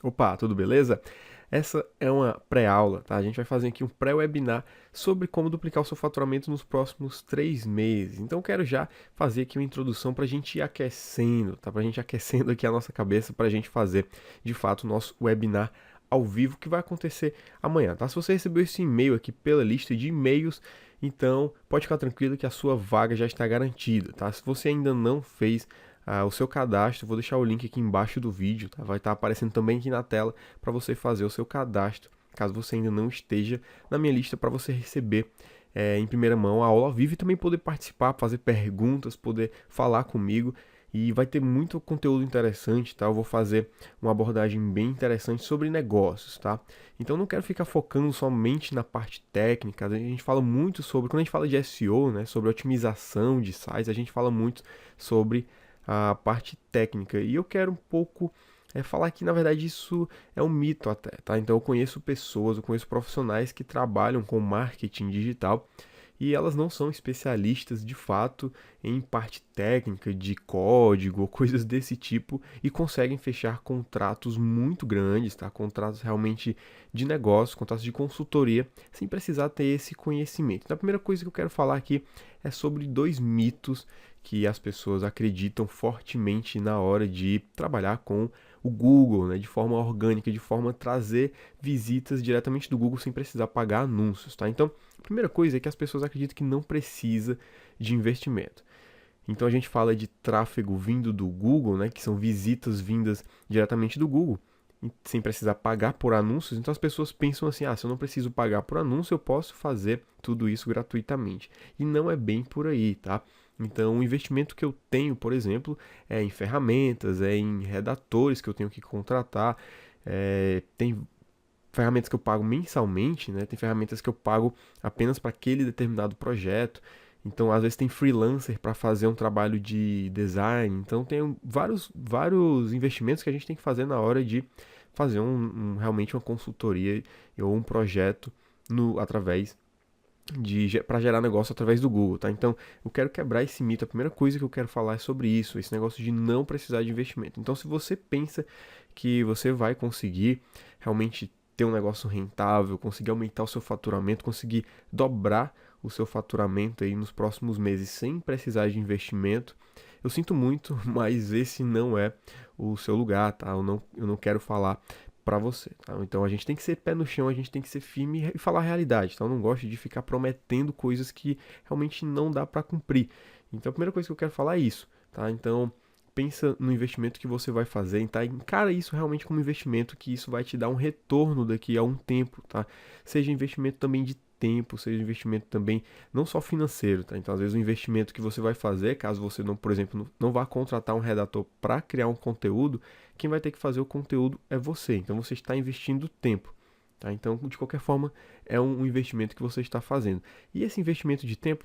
Opa, tudo beleza? Essa é uma pré-aula, tá? A gente vai fazer aqui um pré-webinar sobre como duplicar o seu faturamento nos próximos 3 meses. Então, eu quero já fazer aqui uma introdução para a gente ir aquecendo, tá? Para a gente ir aquecendo aqui a nossa cabeça para a gente fazer, de fato, o nosso webinar ao vivo que vai acontecer amanhã, tá? Se você recebeu esse e-mail aqui pela lista de e-mails, então pode ficar tranquilo que a sua vaga já está garantida, tá? Se você ainda não fez o seu cadastro, vou deixar o link aqui embaixo do vídeo, tá? Vai estar aparecendo também aqui na tela para você fazer o seu cadastro, caso você ainda não esteja na minha lista para você receber em primeira mão a aula ao vivo e também poder participar, fazer perguntas, poder falar comigo. E vai ter muito conteúdo interessante, tá? Eu vou fazer uma abordagem bem interessante sobre negócios, tá? Então não quero ficar focando somente na parte técnica. A gente fala muito sobre, quando a gente fala de SEO, né, sobre otimização de sites, a gente fala muito sobre a parte técnica. E eu quero um pouco falar que, na verdade, isso é um mito até, tá? Então eu conheço pessoas, eu conheço profissionais que trabalham com marketing digital e elas não são especialistas de fato em parte técnica de código ou coisas desse tipo e conseguem fechar contratos muito grandes, tá? Contratos realmente de negócio, contratos de consultoria, sem precisar ter esse conhecimento. Então, a primeira coisa que eu quero falar aqui é sobre dois mitos que as pessoas acreditam fortemente na hora de trabalhar com o Google, né, de forma orgânica, de forma a trazer visitas diretamente do Google sem precisar pagar anúncios, tá? Então, a primeira coisa é que as pessoas acreditam que não precisa de investimento. Então a gente fala de tráfego vindo do Google, né, que são visitas vindas diretamente do Google, sem precisar pagar por anúncios. Então as pessoas pensam assim: ah, se eu não preciso pagar por anúncio, eu posso fazer tudo isso gratuitamente. E não é bem por aí, tá? Então o investimento que eu tenho, por exemplo, é em ferramentas, é em redatores que eu tenho que contratar, tem ferramentas que eu pago mensalmente, né? Tem ferramentas que eu pago apenas para aquele determinado projeto. Então, às vezes tem freelancer para fazer um trabalho de design. Então, tem vários investimentos que a gente tem que fazer na hora de fazer realmente uma consultoria ou um projeto através para gerar negócio através do Google, tá? Então, eu quero quebrar esse mito. A primeira coisa que eu quero falar é sobre isso, esse negócio de não precisar de investimento. Então, se você pensa que você vai conseguir realmente ter um negócio rentável, conseguir aumentar o seu faturamento, conseguir dobrar o seu faturamento aí nos próximos meses sem precisar de investimento, eu sinto muito, mas esse não é o seu lugar, tá? Eu não quero falar para você, tá? Então a gente tem que ser pé no chão, a gente tem que ser firme e falar a realidade, tá? Eu não gosto de ficar prometendo coisas que realmente não dá para cumprir. Então a primeira coisa que eu quero falar é isso, tá? Então pensa no investimento que você vai fazer, tá? Encara isso realmente como investimento, que isso vai te dar um retorno daqui a um tempo, tá? Seja investimento também de tempo, seja investimento também não só financeiro, tá? Então, às vezes o investimento que você vai fazer, caso você não, por exemplo, não vá contratar um redator para criar um conteúdo, quem vai ter que fazer o conteúdo é você. Então, você está investindo tempo, tá? Então, de qualquer forma, é um investimento que você está fazendo. E esse investimento de tempo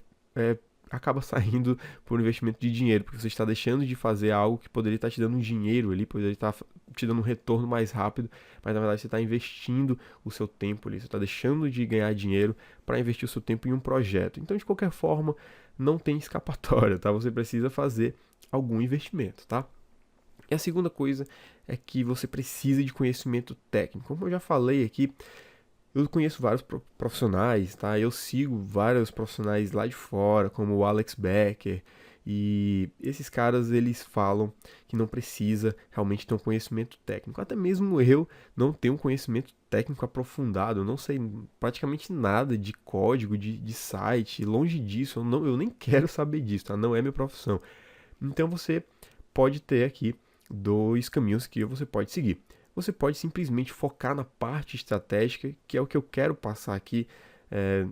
acaba saindo por investimento de dinheiro, porque você está deixando de fazer algo que poderia estar te dando um dinheiro ali, poderia estar te dando um retorno mais rápido, mas na verdade você está investindo o seu tempo ali, você está deixando de ganhar dinheiro para investir o seu tempo em um projeto. Então, de qualquer forma, não tem escapatória, tá? Você precisa fazer algum investimento, tá? E a segunda coisa é que você precisa de conhecimento técnico. Como eu já falei aqui, eu conheço vários profissionais, tá? Eu sigo vários profissionais lá de fora, como o Alex Becker, e esses caras eles falam que não precisa realmente ter um conhecimento técnico. Até mesmo eu não tenho um conhecimento técnico aprofundado, eu não sei praticamente nada de código, de site, longe disso, eu nem quero saber disso, tá? Não é minha profissão. Então você pode ter aqui dois caminhos que você pode seguir. Você pode simplesmente focar na parte estratégica, que é o que eu quero passar aqui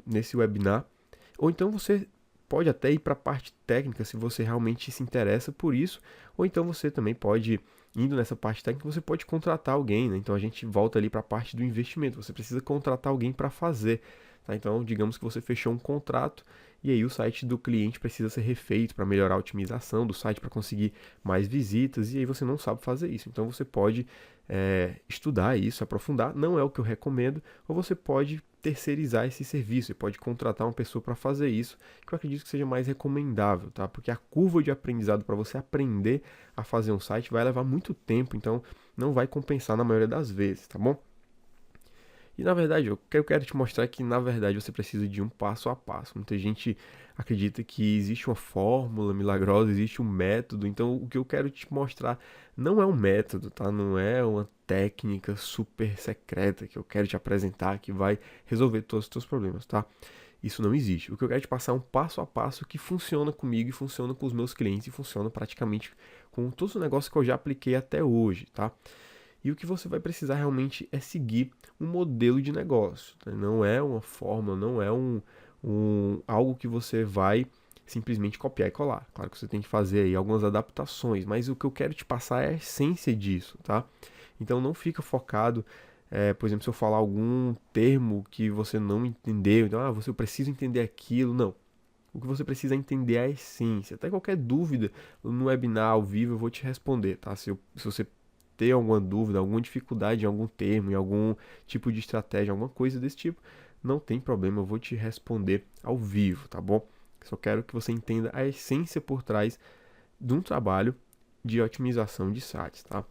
nesse webinar, ou então você pode até ir para a parte técnica se você realmente se interessa por isso, ou então você também pode, indo nessa parte técnica, você pode contratar alguém, né? Então a gente volta ali para a parte do investimento, você precisa contratar alguém para fazer, tá? Então digamos que você fechou um contrato e aí o site do cliente precisa ser refeito para melhorar a otimização do site, para conseguir mais visitas, e aí você não sabe fazer isso. Então você pode estudar isso, aprofundar, não é o que eu recomendo, ou você pode terceirizar esse serviço, você pode contratar uma pessoa para fazer isso, que eu acredito que seja mais recomendável, tá? Porque a curva de aprendizado para você aprender a fazer um site vai levar muito tempo, então não vai compensar na maioria das vezes, tá bom? E na verdade, o que eu quero te mostrar é que na verdade você precisa de um passo a passo. Muita gente acredita que existe uma fórmula milagrosa, existe um método. Então, o que eu quero te mostrar não é um método, tá? Não é uma técnica super secreta que eu quero te apresentar que vai resolver todos os teus problemas, tá? Isso não existe. O que eu quero te passar é um passo a passo que funciona comigo e funciona com os meus clientes e funciona praticamente com todos os negócios que eu já apliquei até hoje, tá? E o que você vai precisar realmente é seguir um modelo de negócio, né? Não é uma fórmula, não é algo que você vai simplesmente copiar e colar. Claro que você tem que fazer aí algumas adaptações, mas o que eu quero te passar é a essência disso, tá? Então não fica focado, por exemplo, se eu falar algum termo que você não entendeu, então, você precisa entender aquilo. Não. O que você precisa entender é a essência. Até qualquer dúvida no webinar ao vivo eu vou te responder, tá? Se você ter alguma dúvida, alguma dificuldade em algum termo, em algum tipo de estratégia, alguma coisa desse tipo, não tem problema, eu vou te responder ao vivo, tá bom? Só quero que você entenda a essência por trás de um trabalho de otimização de sites, tá?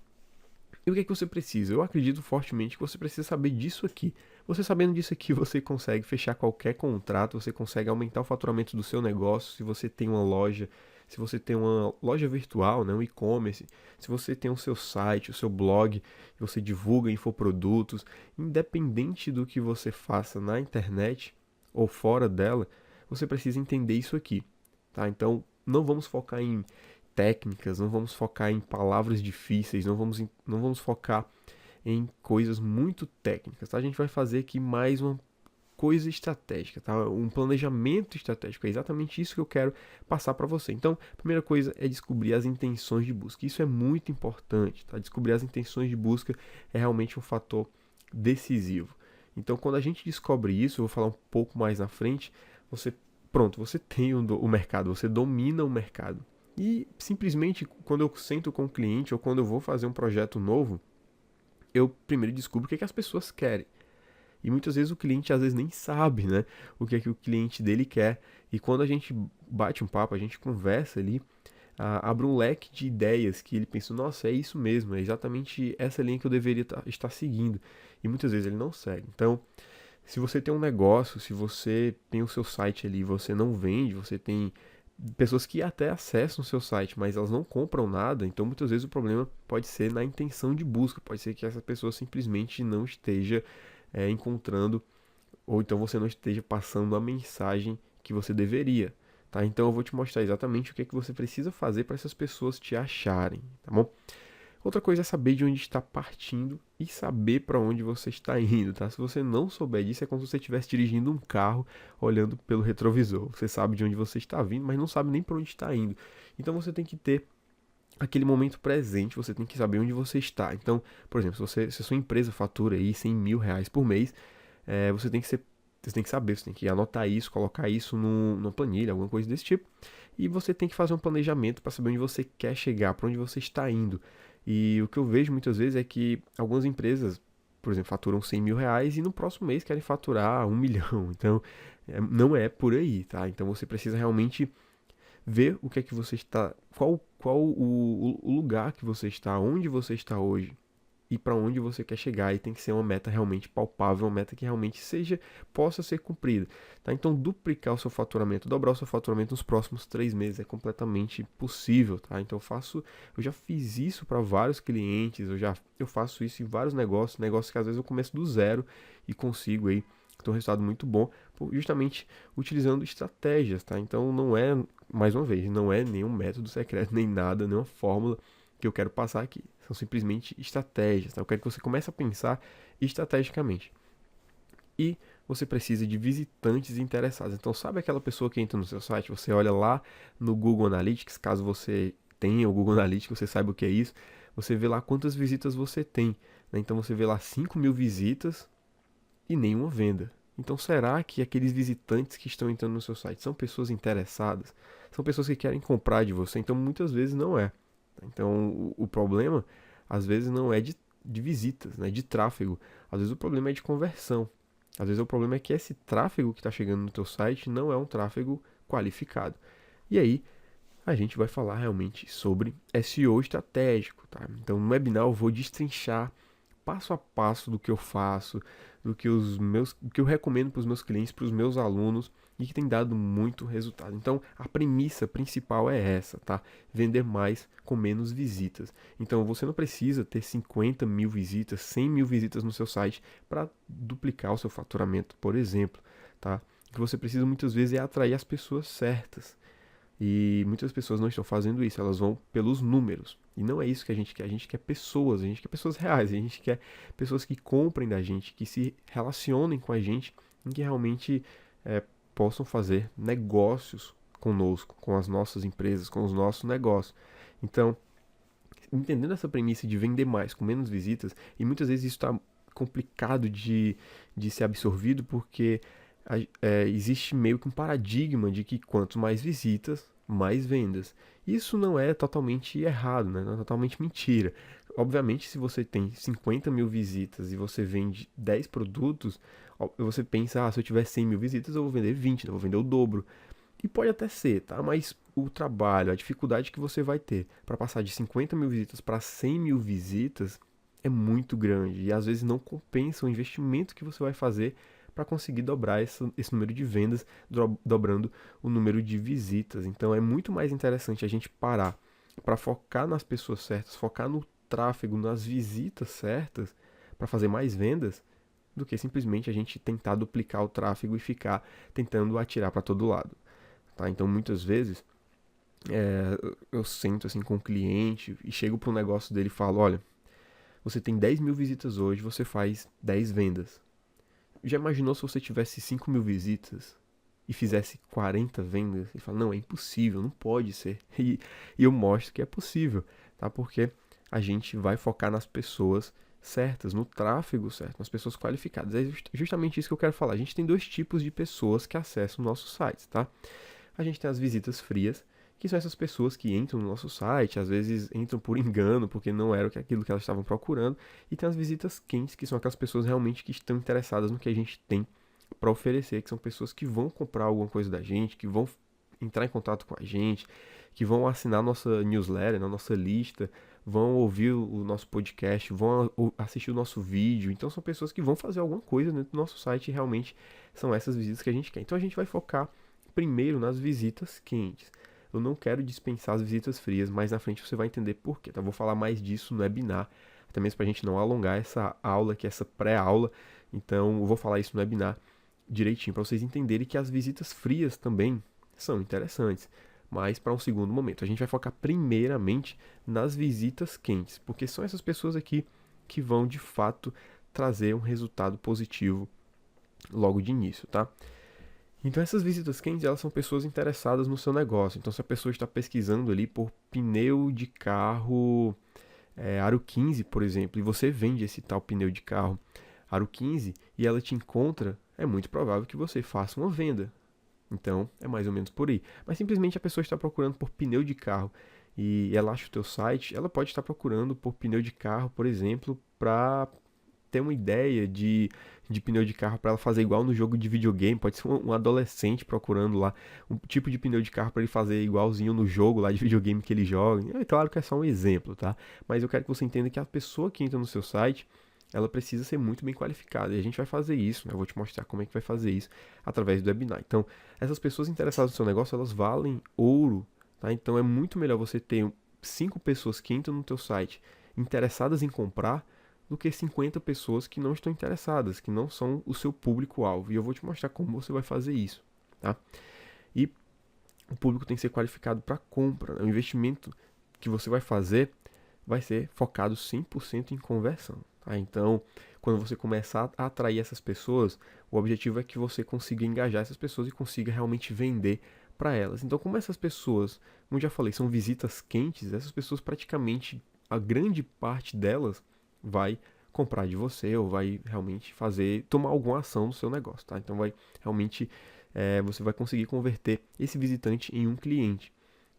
E o que é que você precisa? Eu acredito fortemente que você precisa saber disso aqui. Você sabendo disso aqui, você consegue fechar qualquer contrato, você consegue aumentar o faturamento do seu negócio, se você tem uma loja, se você tem uma loja virtual, né, um e-commerce, se você tem o seu site, o seu blog, você divulga infoprodutos, independente do que você faça na internet ou fora dela, você precisa entender isso aqui, tá? Então, não vamos focar em técnicas, não vamos focar em palavras difíceis, não vamos focar em coisas muito técnicas, tá? A gente vai fazer aqui mais uma coisa estratégica, tá? Um planejamento estratégico, é exatamente isso que eu quero passar para você. Então, a primeira coisa é descobrir as intenções de busca. Isso é muito importante, tá? Descobrir as intenções de busca é realmente um fator decisivo. Então, quando a gente descobre isso, eu vou falar um pouco mais na frente, você tem o mercado, você domina o mercado. E simplesmente quando eu sento com o cliente ou quando eu vou fazer um projeto novo, eu primeiro descubro o que é que as pessoas querem. E muitas vezes o cliente às vezes nem sabe, né, o que é que o cliente dele quer. E quando a gente bate um papo, a gente conversa ali, abre um leque de ideias que ele pensa, nossa, é isso mesmo, é exatamente essa linha que eu deveria estar seguindo. E muitas vezes ele não segue. Então, se você tem um negócio, se você tem o seu site ali, você não vende, você tem pessoas que até acessam o seu site, mas elas não compram nada, então muitas vezes o problema pode ser na intenção de busca, pode ser que essa pessoa simplesmente não esteja encontrando, ou então você não esteja passando a mensagem que você deveria, tá? Então eu vou te mostrar exatamente o que é que você precisa fazer para essas pessoas te acharem, tá bom? Outra coisa é saber de onde está partindo e saber para onde você está indo, tá? Se você não souber disso, é como se você estivesse dirigindo um carro olhando pelo retrovisor. Você sabe de onde você está vindo, mas não sabe nem para onde está indo. Então você tem que ter aquele momento presente, você tem que saber onde você está. Então, por exemplo, se a sua empresa fatura aí R$ 100.000 por mês, você tem que saber, você tem que anotar isso, colocar isso numa planilha, alguma coisa desse tipo. E você tem que fazer um planejamento para saber onde você quer chegar, para onde você está indo. E o que eu vejo muitas vezes é que algumas empresas, por exemplo, faturam R$ 100.000 e no próximo mês querem faturar 1 milhão. Então, não é por aí, tá? Então você precisa realmente ver o que é que você está, qual o lugar que você está, onde você está hoje e para onde você quer chegar. E tem que ser uma meta realmente palpável, uma meta que realmente possa ser cumprida, tá? Então duplicar o seu faturamento, dobrar o seu faturamento nos próximos 3 meses é completamente possível, tá? Então eu já fiz isso para vários clientes, eu faço isso em vários negócios que às vezes eu começo do zero e consigo aí ter um resultado muito bom, justamente utilizando estratégias, tá? Então não é, mais uma vez, não é nenhum método secreto, nem nada, nenhuma fórmula que eu quero passar aqui. São simplesmente estratégias, tá? Eu quero que você comece a pensar estrategicamente. E você precisa de visitantes interessados. Então, sabe aquela pessoa que entra no seu site? Você olha lá no Google Analytics, caso você tenha o Google Analytics, você saiba o que é isso. Você vê lá quantas visitas você tem, né? Então, você vê lá 5.000 visitas e nenhuma venda. Então, será que aqueles visitantes que estão entrando no seu site são pessoas interessadas? São pessoas que querem comprar de você? Então, muitas vezes não é. Então, o problema, às vezes, não é de visitas, né, de tráfego. Às vezes, o problema é de conversão. Às vezes, o problema é que esse tráfego que está chegando no teu site não é um tráfego qualificado. E aí, a gente vai falar realmente sobre SEO estratégico, tá? Então, no webinar eu vou destrinchar passo a passo do que eu faço, do que eu recomendo para os meus clientes, para os meus alunos e que tem dado muito resultado. Então, a premissa principal é essa, tá? Vender mais com menos visitas. Então, você não precisa ter 50 mil visitas, 100 mil visitas no seu site para duplicar o seu faturamento, por exemplo, tá? O que você precisa muitas vezes é atrair as pessoas certas. E muitas pessoas não estão fazendo isso, elas vão pelos números. E não é isso que a gente quer pessoas, a gente quer pessoas reais, a gente quer pessoas que comprem da gente, que se relacionem com a gente e que realmente possam fazer negócios conosco, com as nossas empresas, com os nossos negócios. Então, entendendo essa premissa de vender mais com menos visitas, e muitas vezes isso está complicado de ser absorvido porque existe meio que um paradigma de que quanto mais visitas, mais vendas. Isso não é totalmente errado, né? Não é totalmente mentira. Obviamente, se você tem 50 mil visitas e você vende 10 produtos, você pensa, se eu tiver 100 mil visitas, eu vou vender 20, eu vou vender o dobro. E pode até ser, tá? Mas o trabalho, a dificuldade que você vai ter para passar de 50 mil visitas para 100 mil visitas é muito grande. E às vezes não compensa o investimento que você vai fazer para conseguir dobrar esse número de vendas, dobrando o número de visitas. Então é muito mais interessante a gente parar para focar nas pessoas certas, focar no tráfego, nas visitas certas, para fazer mais vendas, do que simplesmente a gente tentar duplicar o tráfego e ficar tentando atirar para todo lado. Tá? Então muitas vezes eu sento assim com o cliente e chego para o negócio dele e falo, olha, você tem 10 mil visitas hoje, você faz 10 vendas. Já imaginou se você tivesse 5 mil visitas e fizesse 40 vendas? E fala, não, é impossível, não pode ser. E eu mostro que é possível, tá? Porque a gente vai focar nas pessoas certas, no tráfego certo, nas pessoas qualificadas. É justamente isso que eu quero falar. A gente tem dois tipos de pessoas que acessam o nosso site, tá? A gente tem as visitas frias, que são essas pessoas que entram no nosso site, às vezes entram por engano, porque não era aquilo que elas estavam procurando, e tem as visitas quentes, que são aquelas pessoas realmente que estão interessadas no que a gente tem para oferecer, que são pessoas que vão comprar alguma coisa da gente, que vão entrar em contato com a gente, que vão assinar nossa newsletter, nossa lista, vão ouvir o nosso podcast, vão assistir o nosso vídeo. Então são pessoas que vão fazer alguma coisa dentro do nosso site e realmente são essas visitas que a gente quer. Então a gente vai focar primeiro nas visitas quentes. Eu não quero dispensar as visitas frias, mas na frente você vai entender por quê. Tá? Vou falar mais disso no webinar, até mesmo para a gente não alongar essa aula, que é essa pré-aula. Então eu vou falar isso no webinar direitinho, para vocês entenderem que as visitas frias também são interessantes, mas para um segundo momento. A gente vai focar primeiramente nas visitas quentes, porque são essas pessoas aqui que vão de fato trazer um resultado positivo logo de início, tá? Então essas visitas quentes, elas são pessoas interessadas no seu negócio. Então se a pessoa está pesquisando ali por pneu de carro Aro 15, por exemplo, e você vende esse tal pneu de carro Aro 15 e ela te encontra, é muito provável que você faça uma venda. Então é mais ou menos por aí. Mas simplesmente a pessoa está procurando por pneu de carro e ela acha o teu site, ela pode estar procurando por pneu de carro, por exemplo, para ter uma ideia de pneu de carro para ela fazer igual no jogo de videogame. Pode ser um adolescente procurando lá um tipo de pneu de carro para ele fazer igualzinho no jogo lá de videogame que ele joga. É claro que é só um exemplo, tá? Mas eu quero que você entenda que a pessoa que entra no seu site, ela precisa ser muito bem qualificada. E a gente vai fazer isso, né? Eu vou te mostrar como é que vai fazer isso através do webinar. Então, essas pessoas interessadas no seu negócio, elas valem ouro, tá? Então, é muito melhor você ter 5 pessoas que entram no teu site interessadas em comprar do que 50 pessoas que não estão interessadas, que não são o seu público-alvo. E eu vou te mostrar como você vai fazer isso, tá? E o público tem que ser qualificado para compra, né? O investimento que você vai fazer vai ser focado 100% em conversão, tá? Então, quando você começar a atrair essas pessoas, o objetivo é que você consiga engajar essas pessoas e consiga realmente vender para elas. Então, como essas pessoas, como já falei, são visitas quentes, essas pessoas praticamente, a grande parte delas vai comprar de você ou vai realmente tomar alguma ação no seu negócio, tá? Então vai realmente, você vai conseguir converter esse visitante em um cliente.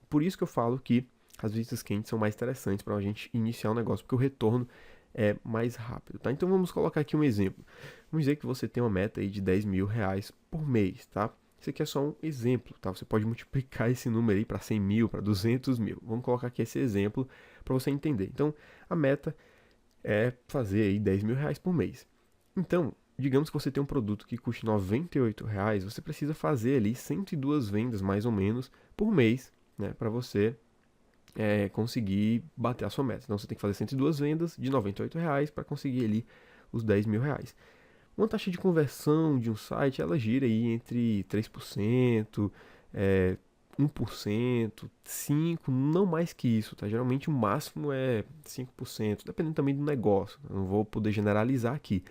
Por isso que eu falo que as visitas quentes são mais interessantes para a gente iniciar um negócio, porque o retorno é mais rápido, tá? Então vamos colocar aqui um exemplo. Vamos dizer que você tem uma meta aí de 10 mil reais por mês, tá? Isso aqui é só um exemplo, tá? Você pode multiplicar esse número aí para 100 mil, para 200 mil. Vamos colocar aqui esse exemplo para você entender. Então, a meta é fazer aí 10 mil reais por mês. Então, digamos que você tem um produto que custe 98 reais, você precisa fazer ali 102 vendas mais ou menos por mês, né? Para você conseguir bater a sua meta. Então, você tem que fazer 102 vendas de 98 reais para conseguir ali os 10 mil reais. Uma taxa de conversão de um site, ela gira aí entre 3%, 1%, 5%, não mais que isso, tá? Geralmente o máximo é 5%, dependendo também do negócio. Eu não vou poder generalizar aqui.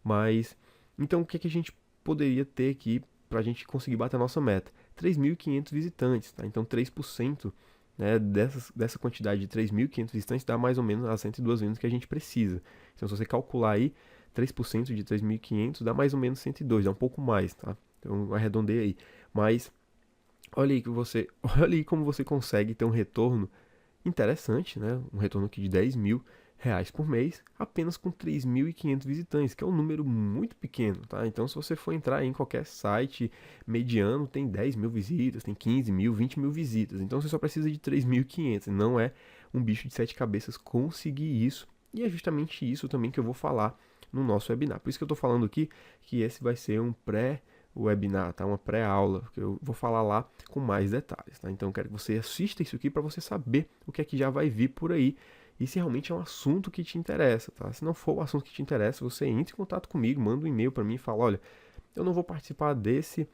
Mas, então o que é que a gente poderia ter aqui para a gente conseguir bater a nossa meta? 3.500 visitantes, tá? Então 3%, né, dessa quantidade de 3.500 visitantes dá mais ou menos as 102 vendas que a gente precisa. Então se você calcular aí, 3% de 3.500 dá mais ou menos 102, dá um pouco mais, tá? Então arredondei aí. Mas olha aí olha aí como você consegue ter um retorno interessante, né? Um retorno aqui de 10 mil reais por mês, apenas com 3.500 visitantes, que é um número muito pequeno, tá? Então, se você for entrar em qualquer site mediano, tem 10 mil visitas, tem 15 mil, 20 mil visitas. Então, você só precisa de 3.500. Não é um bicho de sete cabeças conseguir isso. E é justamente isso também que eu vou falar no nosso webinar. Por isso que eu estou falando aqui que esse vai ser um webinar, tá? Uma pré-aula, que eu vou falar lá com mais detalhes, tá? Então eu quero que você assista isso aqui para você saber o que é que já vai vir por aí e se realmente é um assunto que te interessa, tá? Se não for o assunto que te interessa, você entra em contato comigo, manda um e-mail para mim e fala, olha, eu não vou participar desse,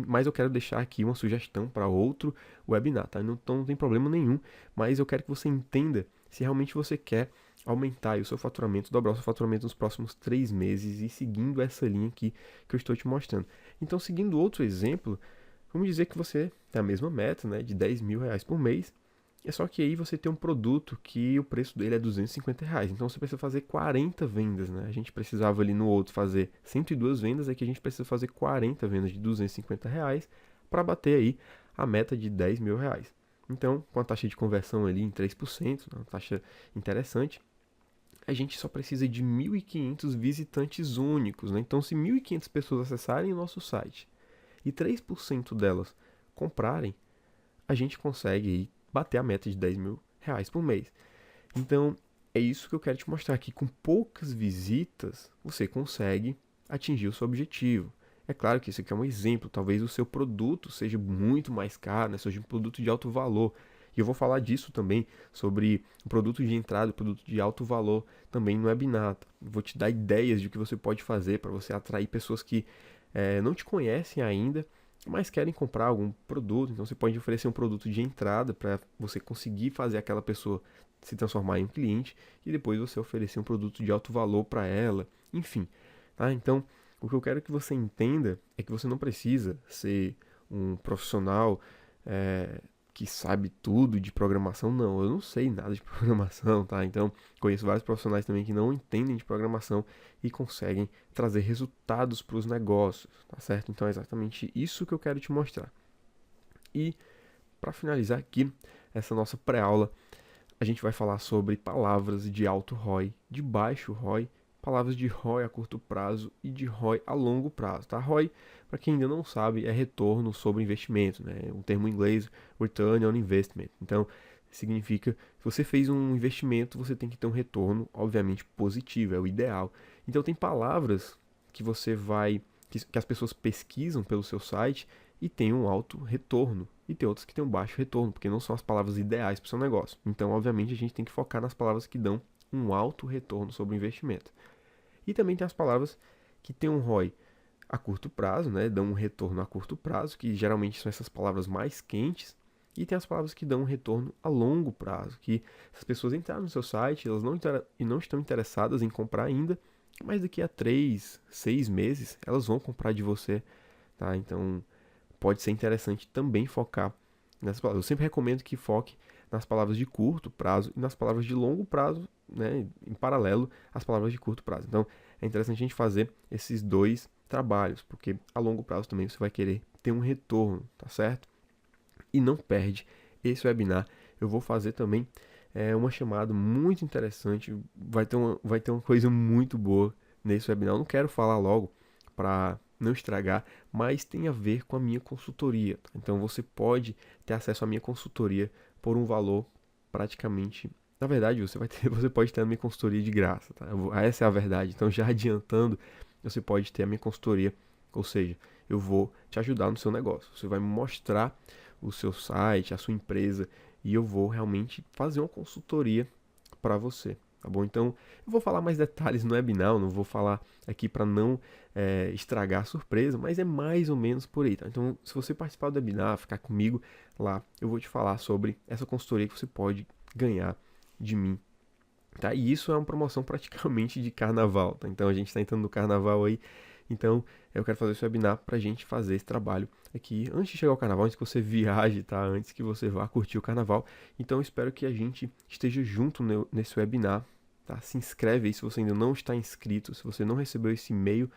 mas eu quero deixar aqui uma sugestão para outro webinar, tá? Então não tem problema nenhum, mas eu quero que você entenda se realmente você quer aumentar o seu faturamento, dobrar o seu faturamento nos próximos 3 meses e seguindo essa linha aqui que eu estou te mostrando. Então, seguindo outro exemplo, vamos dizer que você tem a mesma meta, né, de 10 mil reais por mês, é só que aí você tem um produto que o preço dele é 250 reais, então você precisa fazer 40 vendas, né? A gente precisava ali no outro fazer 102 vendas, aqui a gente precisa fazer 40 vendas de 250 reais para bater aí a meta de 10 mil reais. Então, com a taxa de conversão ali em 3%, uma taxa interessante, a gente só precisa de 1.500 visitantes únicos, né? Então, se 1.500 pessoas acessarem o nosso site e 3% delas comprarem, a gente consegue bater a meta de 10 mil reais por mês. Então, é isso que eu quero te mostrar aqui. Com poucas visitas, você consegue atingir o seu objetivo. É claro que isso aqui é um exemplo. Talvez o seu produto seja muito mais caro, né? Seja um produto de alto valor. E eu vou falar disso também, sobre o produto de entrada, o produto de alto valor, também no webinar. Vou te dar ideias de o que você pode fazer para você atrair pessoas que não te conhecem ainda, mas querem comprar algum produto. Então você pode oferecer um produto de entrada para você conseguir fazer aquela pessoa se transformar em um cliente e depois você oferecer um produto de alto valor para ela. Enfim, tá? Então, o que eu quero que você entenda é que você não precisa ser um profissional que sabe tudo de programação. Não, eu não sei nada de programação, tá? Então, conheço vários profissionais também que não entendem de programação e conseguem trazer resultados para os negócios, tá certo? Então, é exatamente isso que eu quero te mostrar. E, para finalizar aqui essa nossa pré-aula, a gente vai falar sobre palavras de alto ROI, de baixo ROI, palavras de ROI a curto prazo e de ROI a longo prazo, tá? ROI, para quem ainda não sabe, é retorno sobre investimento, né? Um termo em inglês, Return on Investment. Então, significa que você fez um investimento, você tem que ter um retorno, obviamente, positivo, é o ideal. Então, tem palavras que você vai, que as pessoas pesquisam pelo seu site e tem um alto retorno. E tem outras que tem um baixo retorno, porque não são as palavras ideais para o seu negócio. Então, obviamente, a gente tem que focar nas palavras que dão um alto retorno sobre o investimento. E também tem as palavras que têm um ROI a curto prazo, né? Dão um retorno a curto prazo, que geralmente são essas palavras mais quentes. E tem as palavras que dão um retorno a longo prazo, que as pessoas entraram no seu site, elas não estão interessadas em comprar ainda, mas daqui a 3, 6 meses elas vão comprar de você, tá? Então, pode ser interessante também focar nessas palavras. Eu sempre recomendo que foque nas palavras de curto prazo e nas palavras de longo prazo, né, em paralelo às palavras de curto prazo. Então, é interessante a gente fazer esses dois trabalhos, porque a longo prazo também você vai querer ter um retorno, tá certo? E não perde esse webinar. Eu vou fazer também uma chamada muito interessante, vai ter uma coisa muito boa nesse webinar. Eu não quero falar logo para não estragar, mas tem a ver com a minha consultoria. Então você pode ter acesso à minha consultoria por um valor praticamente. Na verdade, você pode ter a minha consultoria de graça, tá? Essa é a verdade. Então, já adiantando, você pode ter a minha consultoria, ou seja, eu vou te ajudar no seu negócio. Você vai me mostrar o seu site, a sua empresa, e eu vou realmente fazer uma consultoria para você, tá bom? Então, eu vou falar mais detalhes no webinar, não vou falar aqui para não estragar a surpresa, mas é mais ou menos por aí, tá? Então, se você participar do webinar, ficar comigo lá, eu vou te falar sobre essa consultoria que você pode ganhar de mim, tá? E isso é uma promoção praticamente de carnaval, tá? Então, a gente está entrando no carnaval aí, então eu quero fazer esse webinar para a gente fazer esse trabalho aqui antes de chegar ao carnaval, antes que você viaje, tá? Antes que você vá curtir o carnaval. Então eu espero que a gente esteja junto nesse webinar, tá? Se inscreve aí se você ainda não está inscrito, se você não recebeu esse e-mail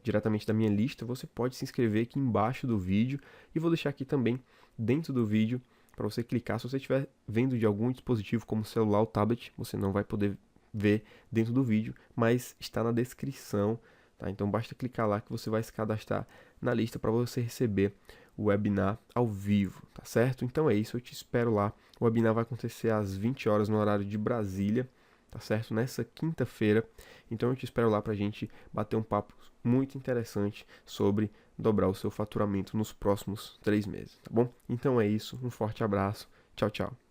diretamente da minha lista, você pode se inscrever aqui embaixo do vídeo e vou deixar aqui também dentro do vídeo para você clicar. Se você estiver vendo de algum dispositivo como celular ou tablet, você não vai poder ver dentro do vídeo, mas está na descrição. Tá? Então basta clicar lá que você vai se cadastrar na lista para você receber o webinar ao vivo, tá certo? Então é isso, eu te espero lá. O webinar vai acontecer às 20 horas no horário de Brasília, tá certo? Nessa quinta-feira. Então eu te espero lá para a gente bater um papo muito interessante sobre dobrar o seu faturamento nos próximos 3 meses, tá bom? Então é isso, um forte abraço, tchau, tchau.